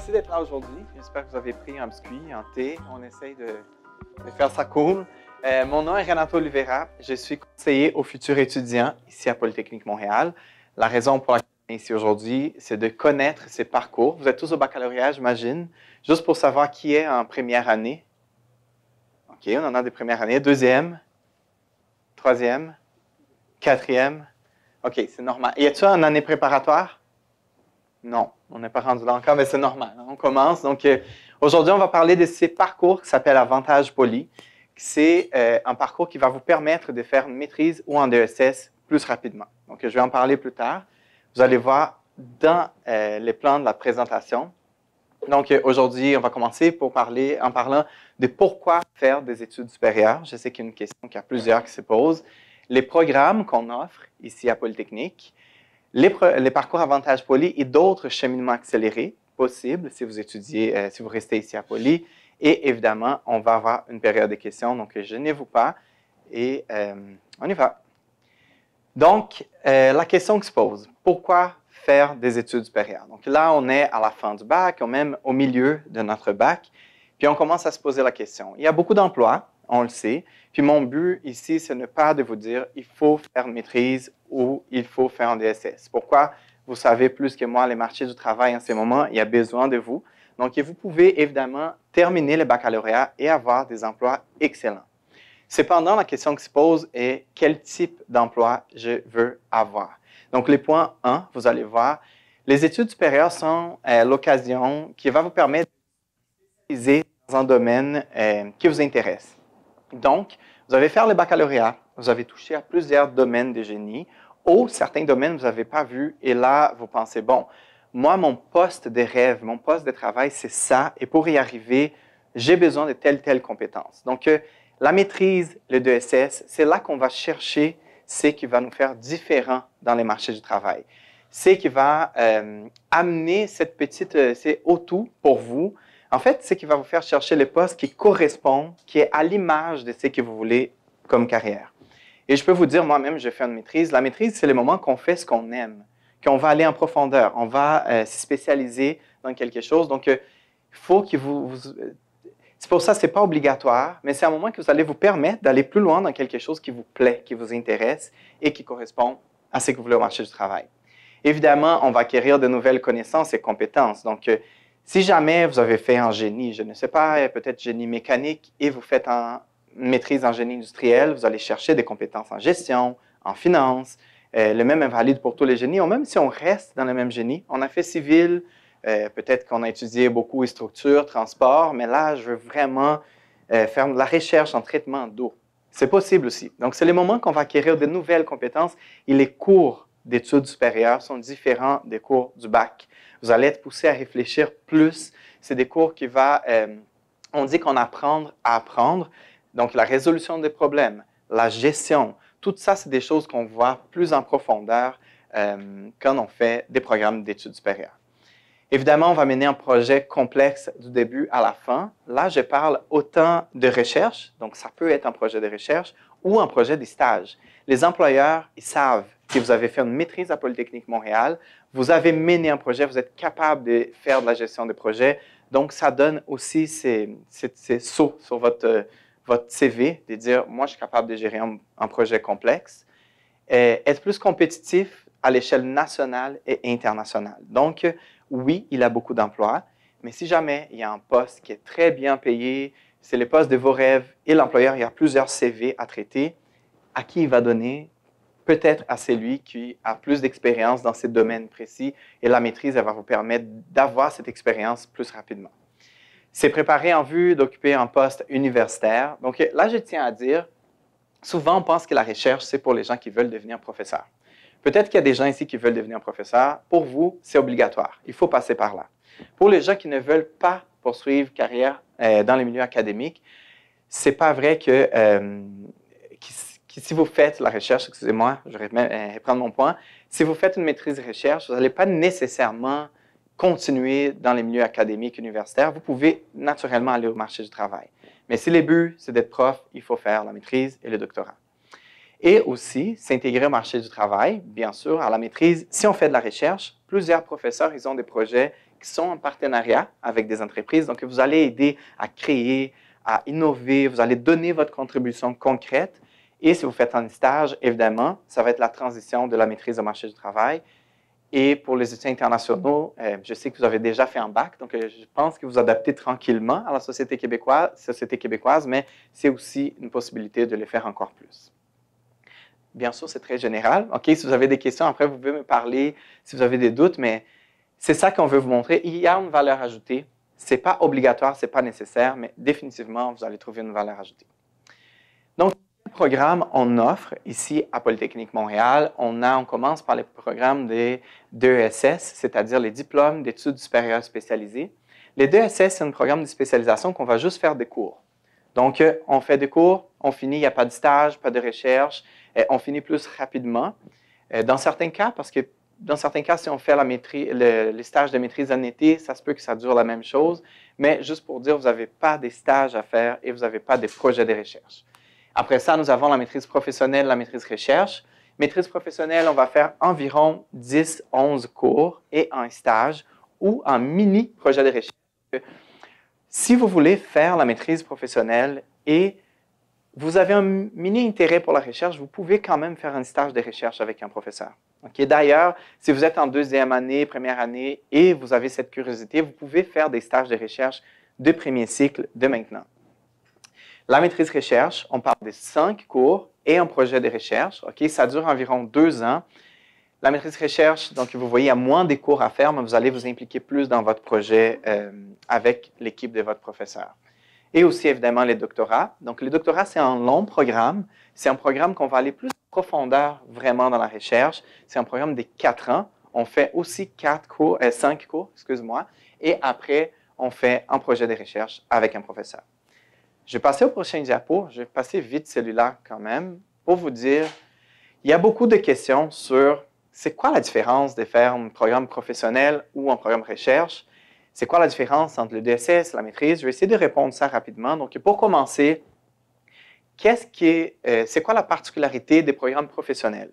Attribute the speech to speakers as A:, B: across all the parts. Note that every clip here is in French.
A: Merci d'être là aujourd'hui. J'espère que vous avez pris un biscuit, un thé. On essaye de faire ça cool. Mon nom est Renato Oliveira. Je suis conseiller aux futurs étudiants ici à Polytechnique Montréal. La raison pour laquelle je suis ici aujourd'hui, c'est de connaître ces parcours. Vous êtes tous au baccalauréat, j'imagine. Juste pour savoir qui est en première année. OK, on en a des premières années. Deuxième, troisième, quatrième. OK, c'est normal. Y a-t-il une année préparatoire? Non, on n'est pas rendu là encore, mais c'est normal. On commence. Donc, aujourd'hui, on va parler de ces parcours qui s'appellent Avantage Poly. C'est un parcours qui va vous permettre de faire une maîtrise ou un DESS plus rapidement. Donc, je vais en parler plus tard. Vous allez voir dans les plans de la présentation. Donc, aujourd'hui, on va commencer en parlant de pourquoi faire des études supérieures. Je sais qu'il y a une question qu'il y a plusieurs qui se posent. Les programmes qu'on offre ici à Polytechnique, les parcours Avantage Poly et d'autres cheminements accélérés possibles si vous étudiez, si vous restez ici à Poly. Et évidemment, on va avoir une période de questions, donc gênez-vous pas et on y va. Donc, la question qui se pose, pourquoi faire des études supérieures? Donc là, on est à la fin du bac, ou même au milieu de notre bac, puis on commence à se poser la question. Il y a beaucoup d'emplois, on le sait, puis mon but ici, ce n'est pas de vous dire il faut faire une maîtrise ou il faut faire un DSS. Pourquoi? Vous savez plus que moi, les marchés du travail en ce moment, il y a besoin de vous. Donc, vous pouvez évidemment terminer le baccalauréat et avoir des emplois excellents. Cependant, la question qui se pose est quel type d'emploi je veux avoir. Donc, le point 1, vous allez voir, les études supérieures sont l'occasion qui va vous permettre de spécialiser dans un domaine qui vous intéresse. Donc, vous allez faire le baccalauréat, vous avez touché à plusieurs domaines de génie, ou certains domaines que vous n'avez pas vus, et là, vous pensez, bon, moi, mon poste de rêve, mon poste de travail, c'est ça, et pour y arriver, j'ai besoin de telle compétence. Donc, la maîtrise, le DESS, c'est là qu'on va chercher ce qui va nous faire différents dans les marchés du travail. C'est qui va amener cette petite, c'est au-tout pour vous. En fait, c'est qui va vous faire chercher les postes qui correspondent, qui est à l'image de ce que vous voulez comme carrière. Et je peux vous dire, moi-même, je fais une maîtrise. La maîtrise, c'est le moment qu'on fait ce qu'on aime, qu'on va aller en profondeur, on va se spécialiser dans quelque chose. Donc, il faut que c'est pour ça que ce n'est pas obligatoire, mais c'est un moment que vous allez vous permettre d'aller plus loin dans quelque chose qui vous plaît, qui vous intéresse et qui correspond à ce que vous voulez au marché du travail. Évidemment, on va acquérir de nouvelles connaissances et compétences. Donc, si jamais vous avez fait en génie, je ne sais pas, peut-être génie mécanique, et vous faites en maîtrise en génie industriel, vous allez chercher des compétences en gestion, en finance. Le même est valide pour tous les génies. Ou même si on reste dans le même génie, on a fait civil, peut-être qu'on a étudié beaucoup les structures, transport, mais là, je veux vraiment faire de la recherche en traitement d'eau. C'est possible aussi. Donc, c'est le moment qu'on va acquérir de nouvelles compétences et les cours d'études supérieures sont différents des cours du bac. Vous allez être poussé à réfléchir plus. C'est des cours qui on dit qu'on apprend à apprendre. Donc, la résolution des problèmes, la gestion, tout ça, c'est des choses qu'on voit plus en profondeur quand on fait des programmes d'études supérieures. Évidemment, on va mener un projet complexe du début à la fin. Là, je parle autant de recherche, donc ça peut être un projet de recherche, ou un projet de stage. Les employeurs, ils savent que vous avez fait une maîtrise à Polytechnique Montréal, vous avez mené un projet, vous êtes capable de faire de la gestion de projet, donc ça donne aussi ces sauts sur votre CV, de dire, moi, je suis capable de gérer un projet complexe, et être plus compétitif à l'échelle nationale et internationale. Donc, oui, il a beaucoup d'emplois, mais si jamais il y a un poste qui est très bien payé, c'est le poste de vos rêves et l'employeur, il y a plusieurs CV à traiter, à qui il va donner? Peut-être à celui qui a plus d'expérience dans ces domaines précis et la maîtrise, elle va vous permettre d'avoir cette expérience plus rapidement. C'est préparé en vue d'occuper un poste universitaire. Donc là, je tiens à dire, souvent on pense que la recherche, c'est pour les gens qui veulent devenir professeurs. Peut-être qu'il y a des gens ici qui veulent devenir professeurs. Pour vous, c'est obligatoire. Il faut passer par là. Pour les gens qui ne veulent pas poursuivre carrière dans les milieux académiques, c'est pas vrai que si vous faites la recherche, excusez-moi, je vais reprendre mon point, si vous faites une maîtrise de recherche, vous n'allez pas nécessairement continuer dans les milieux académiques universitaires. Vous pouvez naturellement aller au marché du travail. Mais si le but, c'est d'être prof, il faut faire la maîtrise et le doctorat. Et aussi, s'intégrer au marché du travail, bien sûr, à la maîtrise. Si on fait de la recherche, plusieurs professeurs, ils ont des projets qui sont en partenariat avec des entreprises. Donc, vous allez aider à créer, à innover, vous allez donner votre contribution concrète. Et si vous faites un stage, évidemment, ça va être la transition de la maîtrise au marché du travail. Et pour les étudiants internationaux, je sais que vous avez déjà fait un bac, donc je pense que vous adaptez tranquillement à la société québécoise, mais c'est aussi une possibilité de le faire encore plus. Bien sûr, c'est très général. OK, si vous avez des questions, après, vous pouvez me parler si vous avez des doutes, mais c'est ça qu'on veut vous montrer. Il y a une valeur ajoutée. Ce n'est pas obligatoire, ce n'est pas nécessaire, mais définitivement, vous allez trouver une valeur ajoutée. Donc, quel programme on offre ici à Polytechnique Montréal? On commence par les programmes des DESS, c'est-à-dire les diplômes d'études supérieures spécialisées. Les DESS, c'est un programme de spécialisation qu'on va juste faire des cours. Donc, on fait des cours, on finit, il n'y a pas de stage, pas de recherche, on finit plus rapidement. Dans certains cas, parce que dans certains cas, si on fait les stages de maîtrise en été, ça se peut que ça dure la même chose, mais juste pour dire, vous n'avez pas des stages à faire et vous n'avez pas des projets de recherche. Après ça, nous avons la maîtrise professionnelle, la maîtrise recherche. Maîtrise professionnelle, on va faire environ 10-11 cours et un stage ou un mini projet de recherche. Si vous voulez faire la maîtrise professionnelle et vous avez un mini intérêt pour la recherche, vous pouvez quand même faire un stage de recherche avec un professeur. Okay? D'ailleurs, si vous êtes en deuxième année, première année et vous avez cette curiosité, vous pouvez faire des stages de recherche de premier cycle de maintenant. La maîtrise recherche, on parle de 5 cours et un projet de recherche. Okay? Ça dure environ 2 ans. La maîtrise recherche, donc vous voyez, il y a moins de cours à faire, mais vous allez vous impliquer plus dans votre projet avec l'équipe de votre professeur. Et aussi, évidemment, les doctorats. Donc, les doctorats, c'est un long programme. C'est un programme qu'on va aller plus en profondeur vraiment dans la recherche. C'est un programme de 4 ans. On fait aussi 5 cours, excuse-moi. Et après, on fait un projet de recherche avec un professeur. Je vais passer au prochain diapo. Je vais passer vite celui-là quand même pour vous dire, il y a beaucoup de questions sur c'est quoi la différence de faire un programme professionnel ou un programme recherche. C'est quoi la différence entre le DSS et la maîtrise? Je vais essayer de répondre ça rapidement. Donc, pour commencer, c'est quoi la particularité des programmes professionnels?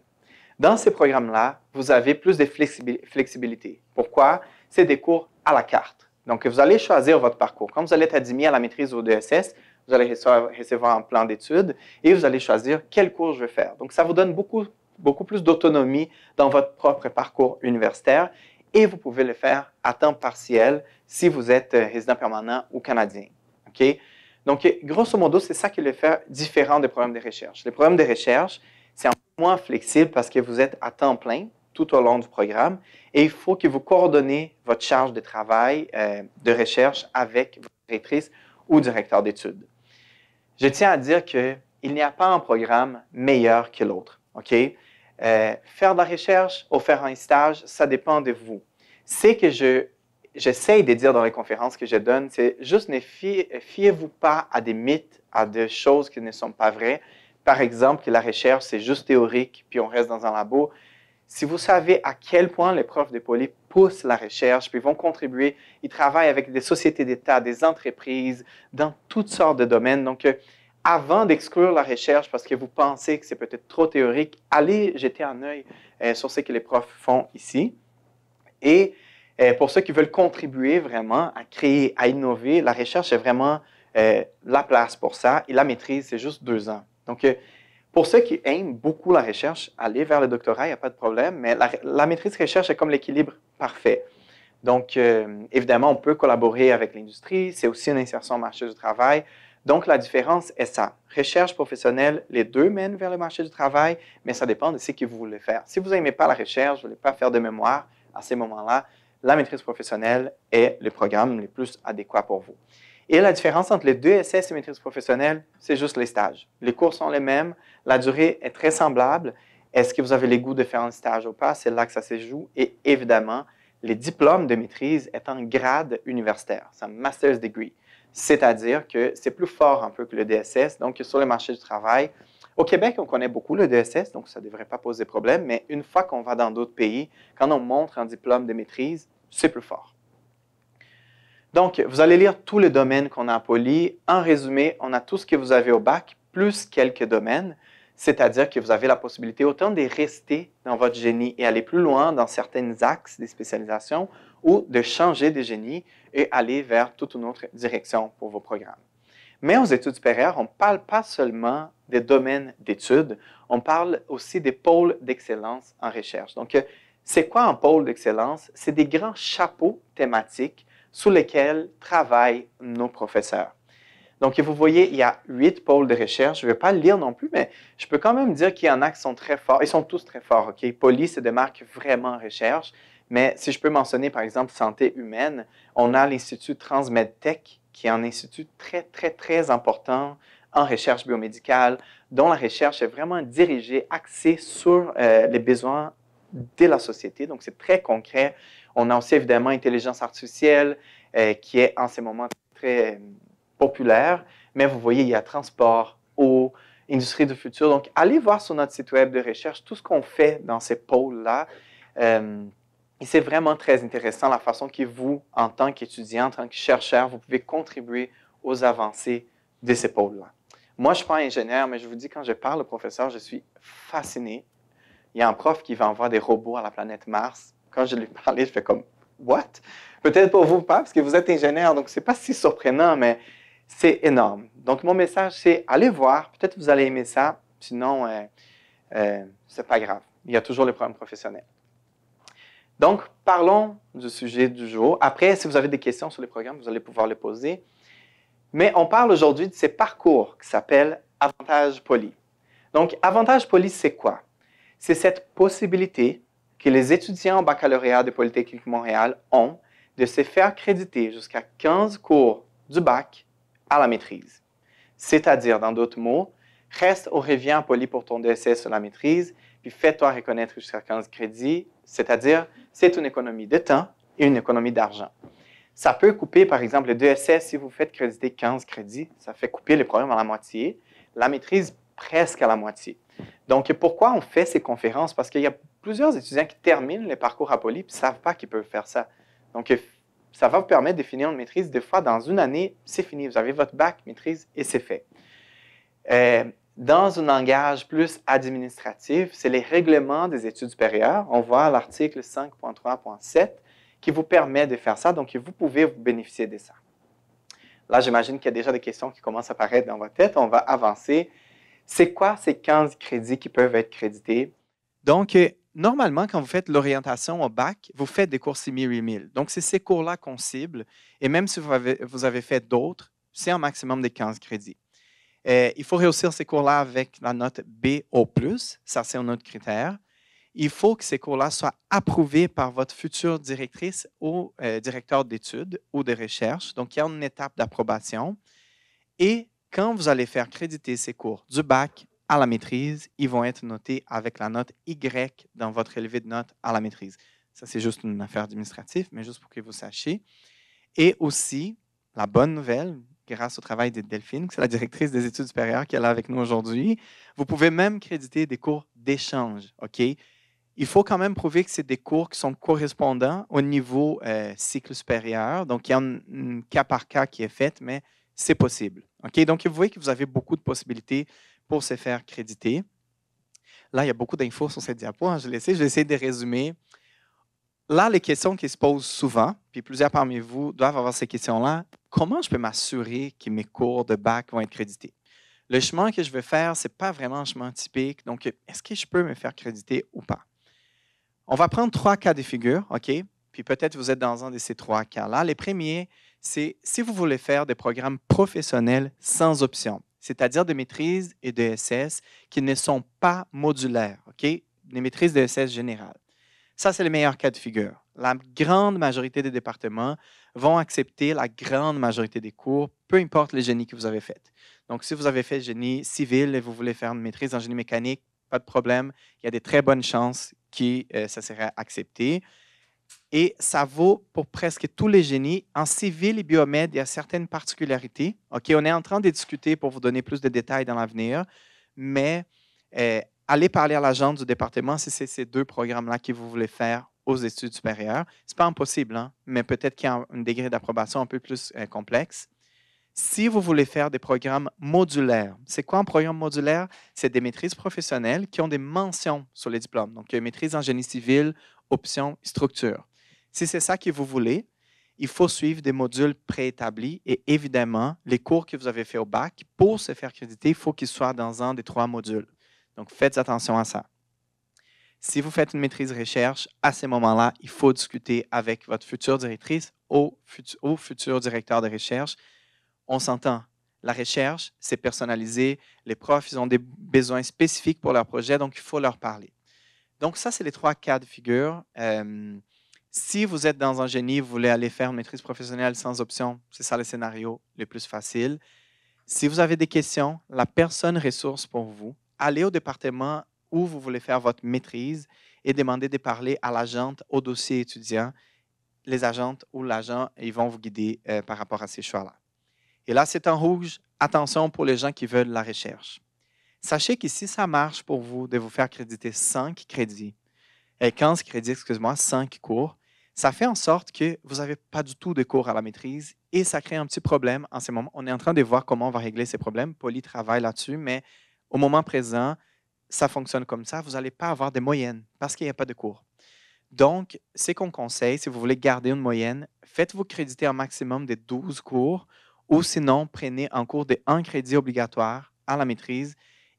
A: Dans ces programmes-là, vous avez plus de flexibilité. Pourquoi? C'est des cours à la carte. Donc, vous allez choisir votre parcours. Quand vous allez être admis à la maîtrise au DSS, vous allez recevoir un plan d'études et vous allez choisir quel cours je vais faire. Donc, ça vous donne beaucoup plus d'autonomie dans votre propre parcours universitaire et vous pouvez le faire à temps partiel si vous êtes résident permanent ou canadien. Okay? Donc, grosso modo, c'est ça qui le fait différent des programmes de recherche. Les programmes de recherche, c'est un peu moins flexible parce que vous êtes à temps plein tout au long du programme et il faut que vous coordonnez votre charge de travail de recherche avec votre directrice ou directeur d'études. Je tiens à dire qu'il n'y a pas un programme meilleur que l'autre. Okay? Faire de la recherche ou faire un stage, ça dépend de vous. C'est que j'essaie de dire dans les conférences que je donne, c'est juste ne fiez-vous pas à des mythes, à des choses qui ne sont pas vraies. Par exemple, que la recherche, c'est juste théorique, puis on reste dans un labo. Si vous savez à quel point les profs de Poly poussent la recherche, puis vont contribuer, ils travaillent avec des sociétés d'État, des entreprises, dans toutes sortes de domaines. Donc, avant d'exclure la recherche parce que vous pensez que c'est peut-être trop théorique, allez jeter un œil sur ce que les profs font ici. Et pour ceux qui veulent contribuer vraiment à créer, à innover, la recherche est vraiment la place pour ça. Et la maîtrise, c'est juste 2 ans. Donc, pour ceux qui aiment beaucoup la recherche, allez vers le doctorat, il n'y a pas de problème. Mais la maîtrise recherche est comme l'équilibre parfait. Donc, évidemment, on peut collaborer avec l'industrie. C'est aussi une insertion au marché du travail. Donc, la différence est ça. Recherche professionnelle, les deux mènent vers le marché du travail, mais ça dépend de ce que vous voulez faire. Si vous n'aimez pas la recherche, vous ne voulez pas faire de mémoire, à ces moments-là, la maîtrise professionnelle est le programme le plus adéquat pour vous. Et la différence entre les DSS et maîtrise professionnelle, c'est juste les stages. Les cours sont les mêmes, la durée est très semblable. Est-ce que vous avez les goûts de faire un stage ou pas? C'est là que ça se joue. Et évidemment, les diplômes de maîtrise est un grade universitaire, c'est un master's degree. C'est-à-dire que c'est plus fort un peu que le DSS. Donc, sur le marché du travail, au Québec, on connaît beaucoup le DSS, donc ça ne devrait pas poser problème. Mais une fois qu'on va dans d'autres pays, quand on montre un diplôme de maîtrise, c'est plus fort. Donc, vous allez lire tous les domaines qu'on a à Poly. En résumé, on a tout ce que vous avez au bac, plus quelques domaines. C'est-à-dire que vous avez la possibilité autant de rester dans votre génie et aller plus loin dans certains axes des spécialisations ou de changer de génie et aller vers toute une autre direction pour vos programmes. Mais aux études supérieures, on ne parle pas seulement des domaines d'études, on parle aussi des pôles d'excellence en recherche. Donc, c'est quoi un pôle d'excellence? C'est des grands chapeaux thématiques sous lesquels travaillent nos professeurs. Donc, vous voyez, il y a 8 pôles de recherche. Je ne vais pas le lire non plus, mais je peux quand même dire qu'il y en a qui sont très forts. Ils sont tous très forts, OK? Poly se démarque vraiment en recherche. Mais si je peux mentionner, par exemple, santé humaine, on a l'Institut TransMedTech, qui est un institut très, très, très important en recherche biomédicale, dont la recherche est vraiment dirigée, axée sur les besoins de la société. Donc, c'est très concret. On a aussi, évidemment, intelligence artificielle, qui est en ce moment très populaire, mais vous voyez, il y a transport, eau, industrie du futur. Donc, allez voir sur notre site web de recherche tout ce qu'on fait dans ces pôles-là. Et c'est vraiment très intéressant la façon que vous, en tant qu'étudiant, en tant que chercheur, vous pouvez contribuer aux avancées de ces pôles-là. Moi, je ne suis pas ingénieur, mais je vous dis, quand je parle au professeur, je suis fasciné. Il y a un prof qui va envoyer des robots à la planète Mars. Quand je lui parlais, je fais comme « What? » Peut-être pour vous pas, parce que vous êtes ingénieur, donc ce n'est pas si surprenant, mais c'est énorme. Donc, mon message, c'est allez voir. Peut-être que vous allez aimer ça. Sinon, ce n'est pas grave. Il y a toujours les programmes professionnels. Donc, parlons du sujet du jour. Après, si vous avez des questions sur les programmes, vous allez pouvoir les poser. Mais on parle aujourd'hui de ces parcours qui s'appellent Avantage Poly. Donc, Avantage Poly, c'est quoi? C'est cette possibilité que les étudiants au baccalauréat de Polytechnique Montréal ont de se faire créditer jusqu'à 15 cours du bac à la maîtrise. C'est-à-dire, dans d'autres mots, reste ou reviens à Poly pour ton DSS sur la maîtrise, puis fais-toi reconnaître jusqu'à 15 crédits, c'est-à-dire, c'est une économie de temps et une économie d'argent. Ça peut couper, par exemple, le DSS, si vous faites créditer 15 crédits, ça fait couper le programme à la moitié, la maîtrise presque à la moitié. Donc, pourquoi on fait ces conférences? Parce qu'il y a plusieurs étudiants qui terminent les parcours à Poly et ne savent pas qu'ils peuvent faire ça. Donc, ça va vous permettre de finir une maîtrise. Des fois, dans une année, c'est fini. Vous avez votre bac, maîtrise, et c'est fait. Dans un langage plus administratif, c'est les règlements des études supérieures. On voit l'article 5.3.7 qui vous permet de faire ça. Donc, vous pouvez vous bénéficier de ça. Là, j'imagine qu'il y a déjà des questions qui commencent à apparaître dans votre tête. On va avancer. C'est quoi ces 15 crédits qui peuvent être crédités? Donc, normalement, quand vous faites l'orientation au bac, vous faites des cours semi-remil. Donc, c'est ces cours-là qu'on cible. Et même si vous avez fait d'autres, c'est un maximum de 15 crédits. Il faut réussir ces cours-là avec la note BO+. Ça, c'est un autre critère. Il faut que ces cours-là soient approuvés par votre future directrice ou directeur d'études ou de recherche. Donc, il y a une étape d'approbation. Et quand vous allez faire créditer ces cours du bac à la maîtrise, ils vont être notés avec la note Y dans votre relevé de notes à la maîtrise. Ça, c'est juste une affaire administrative, mais juste pour que vous sachiez. Et aussi, la bonne nouvelle, grâce au travail de Delphine, c'est la directrice des études supérieures qui est là avec nous aujourd'hui, vous pouvez même créditer des cours d'échange, OK? Il faut quand même prouver que c'est des cours qui sont correspondants au niveau cycle supérieur. Donc, il y a un cas par cas qui est fait, mais c'est possible. OK? Donc, vous voyez que vous avez beaucoup de possibilités pour se faire créditer. Là, il y a beaucoup d'infos sur cette diapo. Hein, je vais essayer de résumer. Là, les questions qui se posent souvent, puis plusieurs parmi vous doivent avoir ces questions-là. Comment je peux m'assurer que mes cours de bac vont être crédités? Le chemin que je vais faire, ce n'est pas vraiment un chemin typique. Donc, est-ce que je peux me faire créditer ou pas? On va prendre 3 cas de figure, OK? Puis peut-être vous êtes dans un de ces 3 cas-là. Les premiers, c'est si vous voulez faire des programmes professionnels sans option, c'est-à-dire des maîtrises et de SS qui ne sont pas modulaires, OK? Des maîtrises de SS générales. Ça, c'est le meilleur cas de figure. La grande majorité des départements vont accepter la grande majorité des cours, peu importe le génie que vous avez fait. Donc, si vous avez fait génie civil et vous voulez faire une maîtrise en génie mécanique, pas de problème. Il y a de très bonnes chances que ça serait accepté. Et ça vaut pour presque tous les génies. En civil et biomède, il y a certaines particularités. OK, on est en train de discuter pour vous donner plus de détails dans l'avenir, mais allez parler à l'agent du département si c'est ces 2 programmes-là que vous voulez faire aux études supérieures. Ce n'est pas impossible, hein, mais peut-être qu'il y a un degré d'approbation un peu plus complexe. Si vous voulez faire des programmes modulaires, c'est quoi un programme modulaire? C'est des maîtrises professionnelles qui ont des mentions sur les diplômes. Donc, maîtrise en génie civil, option, structure. Si c'est ça que vous voulez, il faut suivre des modules préétablis et évidemment, les cours que vous avez fait au bac, pour se faire créditer, il faut qu'ils soient dans un des 3 modules. Donc, faites attention à ça. Si vous faites une maîtrise recherche, à ce moment-là, il faut discuter avec votre future directrice ou futur directeur de recherche. On s'entend. La recherche, c'est personnalisé. Les profs, ils ont des besoins spécifiques pour leur projet, donc il faut leur parler. Donc, ça, c'est les 3 cas de figure. Si vous êtes dans un génie, vous voulez aller faire une maîtrise professionnelle sans option, c'est ça le scénario le plus facile. Si vous avez des questions, la personne ressource pour vous, allez au département où vous voulez faire votre maîtrise et demandez de parler à l'agente au dossier étudiant. Les agentes ou l'agent, ils vont vous guider par rapport à ces choix-là. Et là, c'est en rouge. Attention pour les gens qui veulent la recherche. Sachez que si ça marche pour vous de vous faire créditer 5 crédits, 15 crédits, excuse-moi, 5 cours, ça fait en sorte que vous n'avez pas du tout de cours à la maîtrise et ça crée un petit problème en ce moment. On est en train de voir comment on va régler ces problèmes. Poly travaille là-dessus, mais au moment présent, ça fonctionne comme ça. Vous n'allez pas avoir de moyenne parce qu'il n'y a pas de cours. Donc, c'est qu'on conseille, si vous voulez garder une moyenne, faites-vous créditer un maximum de 12 cours ou sinon, prenez un cours de 1 crédit obligatoire à la maîtrise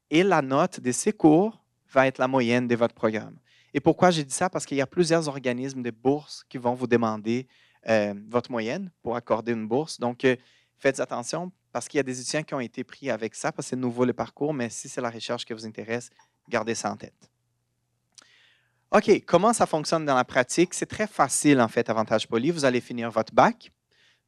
A: et la note de ces cours va être la moyenne de votre programme. Et pourquoi j'ai dit ça? Parce qu'il y a plusieurs organismes de bourses qui vont vous demander votre moyenne pour accorder une bourse. Donc, faites attention parce qu'il y a des étudiants qui ont été pris avec ça parce que c'est nouveau le parcours, mais si c'est la recherche qui vous intéresse, gardez ça en tête. OK, comment ça fonctionne dans la pratique? C'est très facile, en fait, Avantage Poly. Vous allez finir votre bac.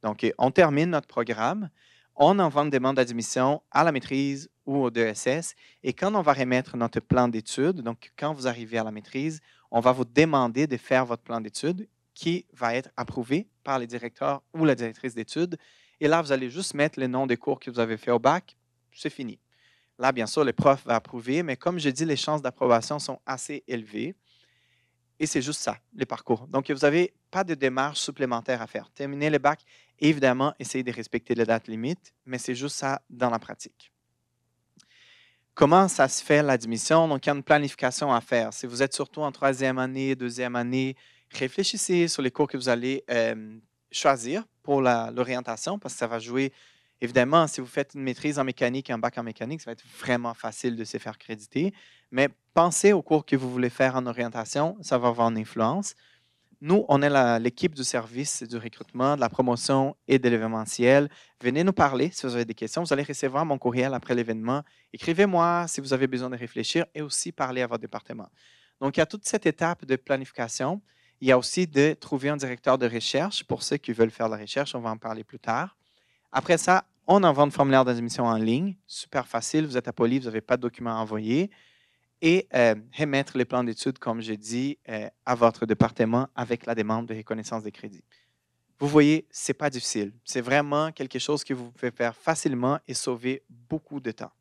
A: Donc, on termine notre programme. On envoie une demande d'admission à la maîtrise ou au DESS. Et quand on va remettre notre plan d'études, donc quand vous arrivez à la maîtrise, on va vous demander de faire votre plan d'études qui va être approuvé par les directeurs ou la directrice d'études. Et là, vous allez juste mettre le nom des cours que vous avez fait au bac. C'est fini. Là, bien sûr, le prof va approuver, mais comme je dis, les chances d'approbation sont assez élevées. Et c'est juste ça, les parcours. Donc, vous n'avez pas de démarche supplémentaire à faire. Terminez le bac, évidemment, essayez de respecter les dates limites, mais c'est juste ça dans la pratique. Comment ça se fait l'admission? Donc, il y a une planification à faire. Si vous êtes surtout en 3e année, 2e année, réfléchissez sur les cours que vous allez choisir pour l'orientation parce que ça va jouer. Évidemment, si vous faites une maîtrise en mécanique et un bac en mécanique, ça va être vraiment facile de se faire créditer. Mais pensez aux cours que vous voulez faire en orientation, ça va avoir une influence. Nous, on est l'équipe du service du recrutement, de la promotion et de l'événementiel. Venez nous parler si vous avez des questions. Vous allez recevoir mon courriel après l'événement. Écrivez-moi si vous avez besoin de réfléchir et aussi parler à votre département. Donc, il y a toute cette étape de planification. Il y a aussi de trouver un directeur de recherche pour ceux qui veulent faire la recherche. On va en parler plus tard. Après ça, on envoie un formulaire d'admission en ligne. Super facile. Vous êtes à Poly, vous n'avez pas de documents à envoyer et remettre les plans d'études, comme j'ai dit, à votre département avec la demande de reconnaissance des crédits. Vous voyez, ce n'est pas difficile. C'est vraiment quelque chose que vous pouvez faire facilement et sauver beaucoup de temps.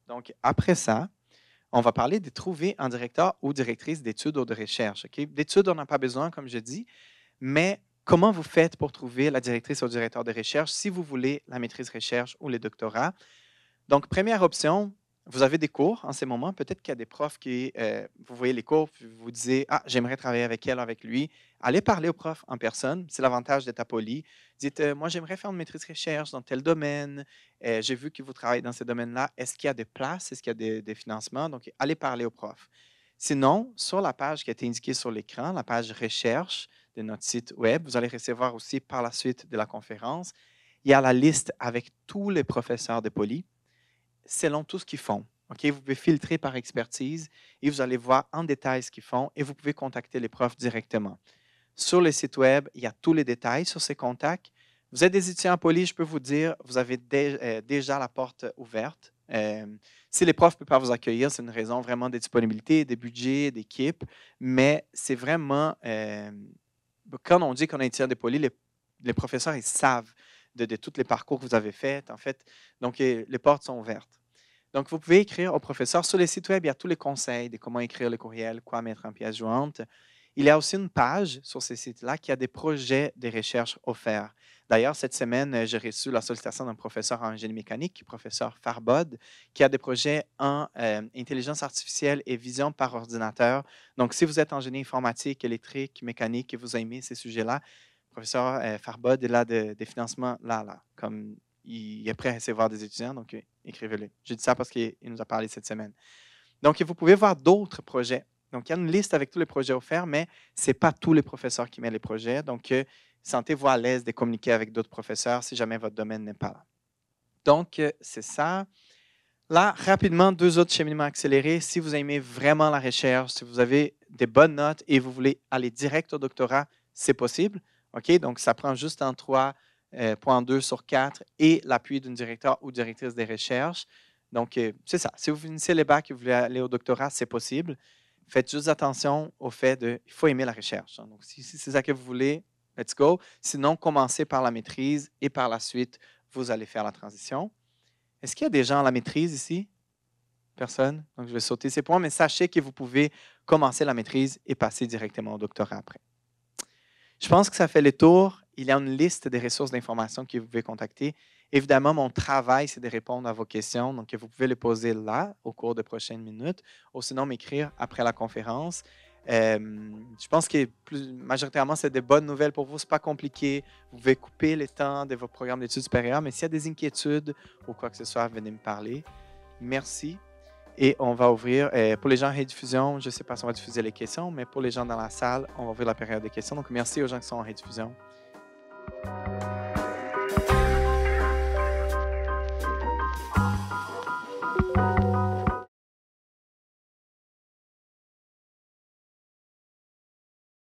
A: Donc, après ça, on va parler de trouver un directeur ou directrice d'études ou de recherche. Okay? D'études, on n'a pas besoin, comme je dis, mais comment vous faites pour trouver la directrice ou le directeur de recherche si vous voulez la maîtrise recherche ou le doctorat? Donc, première option, vous avez des cours en ce moment. Peut-être qu'il y a des profs qui, vous voyez les cours, puis vous disiez, ah, j'aimerais travailler avec elle, avec lui. Allez parler au prof en personne. C'est l'avantage d'être à Poly. Dites, moi, j'aimerais faire une maîtrise recherche dans tel domaine. J'ai vu que vous travaillez dans ce domaine-là. Est-ce qu'il y a des places? Est-ce qu'il y a des financements? Donc, allez parler au prof. Sinon, sur la page qui a été indiquée sur l'écran, la page recherche de notre site web, vous allez recevoir aussi par la suite de la conférence, il y a la liste avec tous les professeurs de Poly selon tout ce qu'ils font. Okay? Vous pouvez filtrer par expertise et vous allez voir en détail ce qu'ils font et vous pouvez contacter les profs directement. Sur le site web, il y a tous les détails sur ces contacts. Vous êtes des étudiants en Poly, je peux vous dire, vous avez déjà la porte ouverte. Si les profs ne peuvent pas vous accueillir, c'est une raison vraiment de disponibilité, de budget, d'équipe, mais c'est vraiment, quand on dit qu'on est étudiant de Poly, les professeurs, ils savent de tous les parcours que vous avez faits, en fait. Donc, les portes sont ouvertes. Donc, vous pouvez écrire au professeur. Sur le site web, il y a tous les conseils de comment écrire le courriel, quoi mettre en pièce jointe. Il y a aussi une page sur ces sites-là qui a des projets de recherche offerts. D'ailleurs, cette semaine, j'ai reçu la sollicitation d'un professeur en génie mécanique, professeur Farbod, qui a des projets en intelligence artificielle et vision par ordinateur. Donc, si vous êtes en génie informatique, électrique, mécanique et vous aimez ces sujets-là, professeur Farbod est là des financements là. Comme il est prêt à recevoir des étudiants, donc écrivez-le. Je dis ça parce qu'il nous a parlé cette semaine. Donc, vous pouvez voir d'autres projets. Donc, il y a une liste avec tous les projets offerts, mais ce n'est pas tous les professeurs qui mettent les projets. Donc, sentez-vous à l'aise de communiquer avec d'autres professeurs si jamais votre domaine n'est pas là. Donc, c'est ça. Là, rapidement, 2 autres cheminements accélérés. Si vous aimez vraiment la recherche, si vous avez des bonnes notes et vous voulez aller direct au doctorat, c'est possible. OK? Donc, ça prend juste un 3,2 sur 4 et l'appui d'une directeur ou directrice des recherches. Donc, c'est ça. Si vous finissez les bacs et vous voulez aller au doctorat, c'est possible. Faites juste attention au fait il faut aimer la recherche. Donc, si c'est ça que vous voulez, let's go. Sinon, commencez par la maîtrise et par la suite, vous allez faire la transition. Est-ce qu'il y a des gens à la maîtrise ici? Personne? Donc, je vais sauter ces points, mais sachez que vous pouvez commencer la maîtrise et passer directement au doctorat après. Je pense que ça fait le tour. Il y a une liste des ressources d'information que vous pouvez contacter. Évidemment, mon travail, c'est de répondre à vos questions. Donc, vous pouvez les poser là, au cours des prochaines minutes, ou sinon m'écrire après la conférence. Je pense que majoritairement, c'est des bonnes nouvelles pour vous. Ce n'est pas compliqué. Vous pouvez couper le temps de vos programmes d'études supérieures, mais s'il y a des inquiétudes ou quoi que ce soit, venez me parler. Merci. Et on va ouvrir, pour les gens en rediffusion, je ne sais pas si on va diffuser les questions, mais pour les gens dans la salle, on va ouvrir la période de questions. Donc, merci aux gens qui sont en rediffusion.